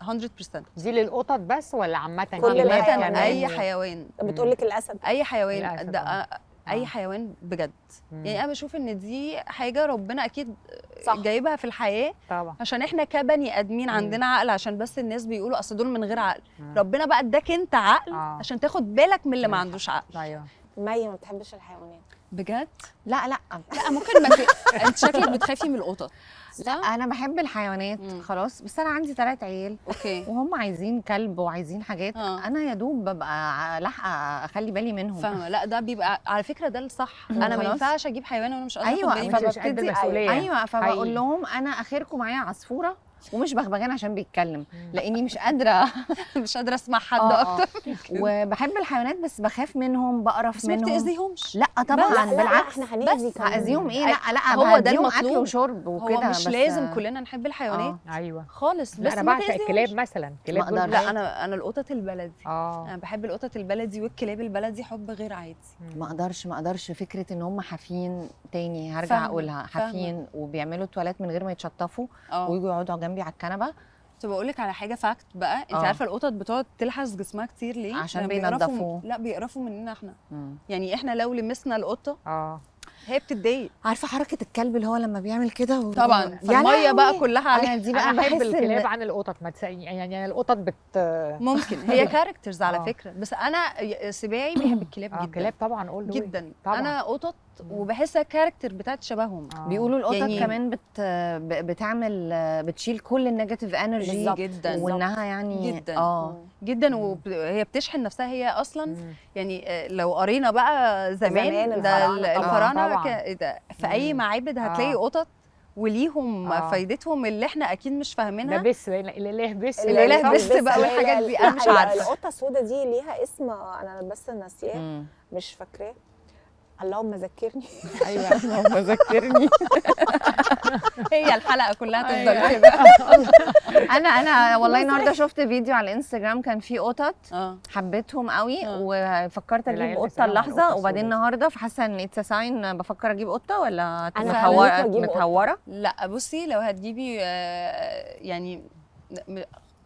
100%. دي للقطط بس ولا عامه؟ كل الحيوانات. اي حيوان. بتقول لك الاسد، اي حيوان الأسد، ده اي حيوان بجد. يعني انا بشوف ان دي حاجه ربنا اكيد صح جايبها في الحياه طبعا، عشان احنا كبني ادمين عندنا عقل، عشان بس الناس بيقولوا اصل دول من غير عقل. ربنا بقى اداك انت عقل عشان تاخد بالك من اللي ما عندوش عقل. ايوه. مي ما بتحبش الحيوانات بجد؟ لا ممكن ما انت شكلك بتخافي من القطط. لا انا بحب الحيوانات خلاص، بس انا عندي 3 عيال اوكي وهم عايزين كلب وعايزين حاجات انا يا دوب ببقى لاحقه اخلي بالي منهم. فاهمه. لا ده بيبقى على فكره ده الصح. انا ما ينفعش اجيب حيوان وانا مش قادره أيوة، اخد بالي. مش قد المسؤوليه. ايوه فبقول لهم انا اخركم معايا عصفوره ومش بغبغان عشان بيتكلم، لاني مش قادره مش قادره اسمع حد اكتر. وبحب الحيوانات بس بخاف منهم، بقرف منهم. ما بتاذيهمش. لا طبعا بالعكس. احنا هنأذي كمان. هاذيهم ايه؟ لا هو ده بديهم المطلوب. اكل وشرب وكده. هو مش لازم كلنا نحب الحيوانات. ايوه خالص. بس انا بعشق الكلاب مثلا. كلاب لا انا القطط البلدي. انا بحب القطط البلدي والكلاب البلدي حب غير عادي. ما اقدرش فكره ان هم حافين. تاني هرجع اقولها، حافين وبيعملوا تواليت من غير ما يتشطفوا ويجوا يقعدوا جنبي على الكنبه. طب بقول لك على حاجه فاكت بقى. انت عارفه القطط بتقعد تلحس جسمها كتير ليه؟ عشان بينضفوه. لا بيقرفوا مننا احنا. يعني احنا لو لمسنا القطه هي بتتضايق. عارفه حركه الكلب اللي هو لما بيعمل كده طبعا الميه بقى كلها عليها. دي بقى انا بحب الكلاب عن القطط. ما يعني القطط ممكن هي كاركترز على فكره، بس انا سباعي بيحب الكلاب جدا. الكلاب طبعا جدا طبعا. انا قطط وبحسها كاركتر بتاعت شبههم. بيقولوا القطط يعني كمان بتعمل بتشيل كل النيجاتيف انرجي جدا، وانها يعني جدا جدا. وهي بتشحن نفسها هي اصلا. يعني لو قرينا بقى زمان ده الفراعنه في اي معابد هتلاقي قطط وليهم فايدتهم اللي احنا اكيد مش فاهمينها. ده بس الاله بس بقى والحاجات دي انا مش عارفه. القطه السوداء دي ليها اسم انا بس ناسياه، مش فاكراه. اللهم ذكرني. ايوه اللهم ذكرني. هي الحلقه كلها تفضل كده. انا والله النهارده شفت فيديو على الانستجرام كان فيه قطط حبيتهم قوي وفكرت اجيب قطه اللحظه، وبعدين النهارده فحاسه ان اتس ساين بفكر اجيب قطه ولا متهوره. لا بصي لو هتجيبي يعني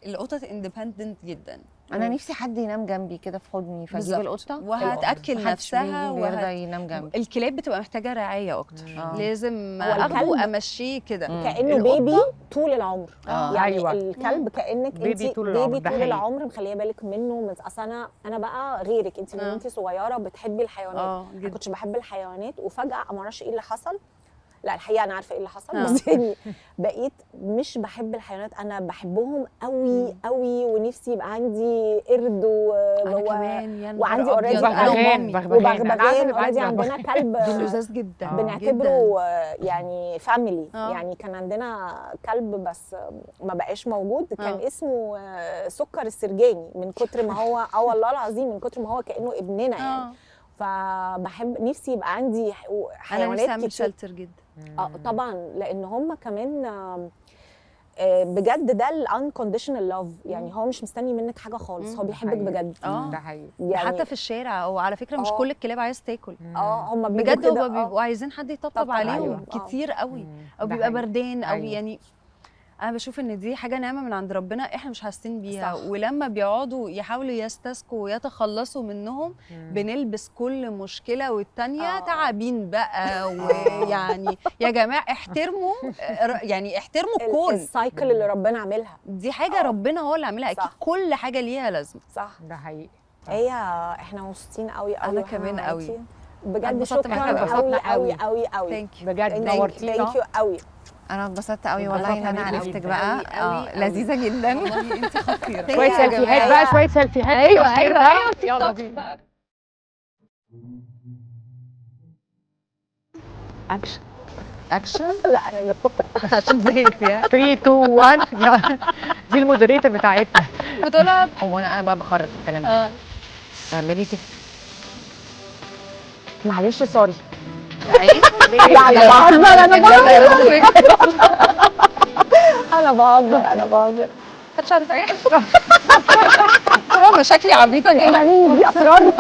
القطط اندبندنت جدا. انا نفسي حد ينام جنبي كده في حضني فاجيب القطه وهتاكل نفسها ينام جنبي. الكلاب بتبقى محتاجه رعايه اكتر. لازم اخده وامشيه كده كانه بيبي طول العمر. يعني أيوة. الكلب كانك بيبي انت طول طول العمر مخليه بالك منه. من اصل انا بقى غيرك، انت من انت صغيره بتحبي الحيوانات. ما كنتش بحب الحيوانات وفجاه ما اعرفش ايه اللي حصل. لا الحقيقه انا عارفه ايه اللي حصل بس يعني بقيت مش بحب الحيوانات. انا بحبهم قوي قوي ونفسي يبقى عندي قرد وعندي اوريدي بغبغان اوريدي عندنا كلب لذاذ جدا بنعتبره يعني فاميلي. يعني كان عندنا كلب بس ما بقاش موجود. كان اسمه سكر السرجاني من كتر ما هو والله العظيم من كتر ما هو كانه ابننا يعني. فبحب نفسي يبقى عندي حيوانات كتير. شلتر جدا. طبعا لان هم كمان بجد ده الانكونديشنال لاف. يعني هو مش مستني منك حاجه خالص، هو بيحبك بجد. ده حقيقي. يعني حتى في الشارع وعلى فكره مش كل الكلاب عايز تاكل. هم بجد هو بيبقوا عايزين حد يطبطب عليهم كتير قوي. او بيبقى بردان او يعني انا بشوف ان دي حاجه نعمه من عند ربنا احنا مش حاسين بيها. ولما بيقعدوا يحاولوا يستسقوا ويتخلصوا منهم بنلبس كل مشكله والتانيه تعابين بقى. ويعني يا جماعه احترموا يعني احترموا الكون. السايكل اللي ربنا عاملها دي حاجه ربنا هو اللي عاملها. اكيد كل حاجه ليها لازمه. صح ده حقيقي. هي احنا مبسوطين قوي انا كمان قوي بجد. شكرا قوي قوي قوي قوي بجد نورتينا. ثانك يو قوي. انا اتبسطت قوي والله ان انا عرفتك جداً بقى. قوي قوي. لذيذه جدا. والله انت خطيره. شويه سيلفيهات بقى، شويه سيلفيهات. ايوه ايوه يلا بينا. اكشن. اكشن. لا انا عشان زهقت يا 3 2 1 دي المودريتور بتاعتنا. بطولة هو انا بقى بخرج الكلام. تعملي كده. معلش سوري. لا انا بهزر، انا بهزر، انا بهزر. محدش عارف اي حاجه. انا شكلي عبيطه يعني. دي اسرار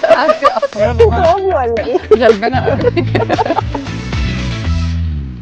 عارفه افكار ولا ايه؟ غلبانه قوي.